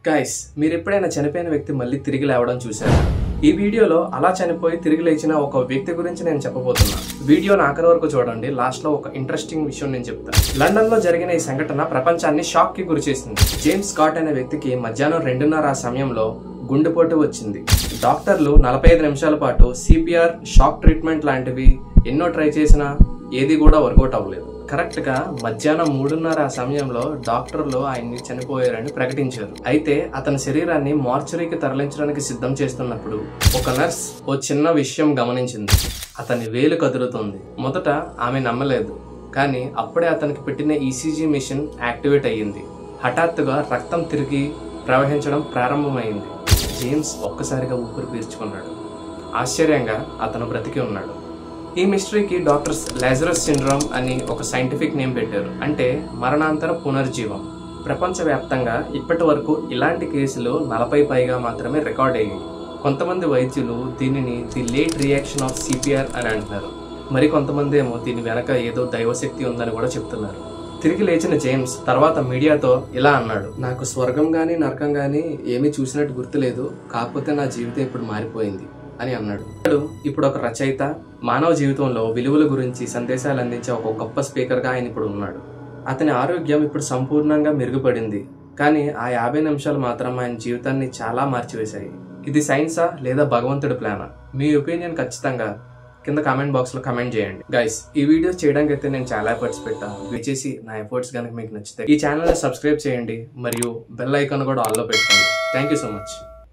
Guys మీరు ఎప్పుడైనా చనిపోయిన వ్యక్తి మళ్ళీ తిరిగి లేవడం చూశారా? ఈ వీడియోలో అలా చనిపోయి తిరిగి లేచిన ఒక వ్యక్తి గురించి నేను చెప్పబోతున్నా. వీడియోని ఆఖరి వరకు చూడండి. లాస్ట్ లో ఒక ఇంట్రెస్టింగ్ విషయం నేను చెప్తాను. లండన్ లో జరిగిన ఈ సంఘటన ప్రపంచాన్ని షాక్ కి గురి చేసింది. జేమ్స్ స్కాట్ అనే వ్యక్తికి మధ్యాహ్నం 2:30 ఆ సమయంలో గుండెపోటు వచ్చింది. డాక్టర్లు 45 నిమిషాల పాటు సిపిఆర్, షాక్ ట్రీట్మెంట్ లాంటివి ఎన్నో ట్రై చేసినా ఏది కూడా వర్కౌట్ అవ్వలేదు. కరెక్ట్ గా మధ్యాహ్నం 3:30 ఆ సమయంలో డాక్టర్లు ఆయన్ని చనిపోయారని ప్రకటించారు. అయితే అతని శరీరాన్ని మార్చురీకి తరలించడానికి సిద్ధం చేస్తున్నప్పుడు ఒక నర్స్ ఓ చిన్న విషయం గమనించింది. అతని వేలు కదులుతుంది. మొదట ఆమె నమ్మలేదు, కానీ అప్పుడే అతనికి పెట్టిన ఈసీజీ మిషన్ యాక్టివేట్ అయ్యింది. హఠాత్తుగా రక్తం తిరిగి ప్రవహించడం ప్రారంభమైంది. జేమ్స్ ఒక్కసారిగా ఊపిరి పీల్చుకున్నాడు. ఆశ్చర్యంగా అతను బ్రతికి ఉన్నాడు. ఈ మిస్టరీకి డాక్టర్స్ లాజరస్ సిండ్రోమ్ అని ఒక సైంటిఫిక్ నేమ్ పెట్టారు. అంటే మరణాంతర పునర్జీవం. ప్రపంచవ్యాప్తంగా ఇప్పటి వరకు ఇలాంటి కేసులు 40 పైగా మాత్రమే రికార్డ్ అయ్యాయి. కొంతమంది వైద్యులు దీనిని the late reaction of CPR అని అంటున్నారు. మరి కొంతమంది ఏమో దీని వెనక ఏదో దైవశక్తి ఉందని కూడా చెప్తున్నారు. తిరిగి లేచిన జేమ్స్ తర్వాత మీడియాతో ఇలా అన్నాడు: నాకు స్వర్గం గానీ నరకం గానీ ఏమీ చూసినట్టు గుర్తులేదు, కాకపోతే నా జీవితం ఇప్పుడు మారిపోయింది అని అన్నాడు. ఇప్పుడు ఒక రచయిత, మానవ జీవితంలో విలువల గురించి సందేశాలు అందించే ఒక గొప్ప స్పీకర్ గా ఆయన ఇప్పుడు ఉన్నాడు. అతని ఆరోగ్యం ఇప్పుడు సంపూర్ణంగా మెరుగుపడింది, కానీ ఆ 50 నిమిషాలు మాత్రం ఆయన జీవితాన్ని చాలా మార్చివేశాయి. ఇది సైన్సా లేదా భగవంతుడి ప్లానా? మీ ఒపీనియన్ ఖచ్చితంగా కింద కామెంట్ బాక్స్ లో కమెంట్ చేయండి. గైస్, ఈ వీడియోస్ చేయడానికి అయితే నేను చాలా ఎఫర్ట్స్ పెట్టాను. దయచేసి నా ఎఫర్ట్స్ కనుక మీకు నచ్చితే ఈ ఛానల్ ని సబ్స్క్రైబ్ చేయండి మరియు బెల్ ఐకాన్ కూడా ఆల్ లో పెట్టుకోండి. Thank you so much.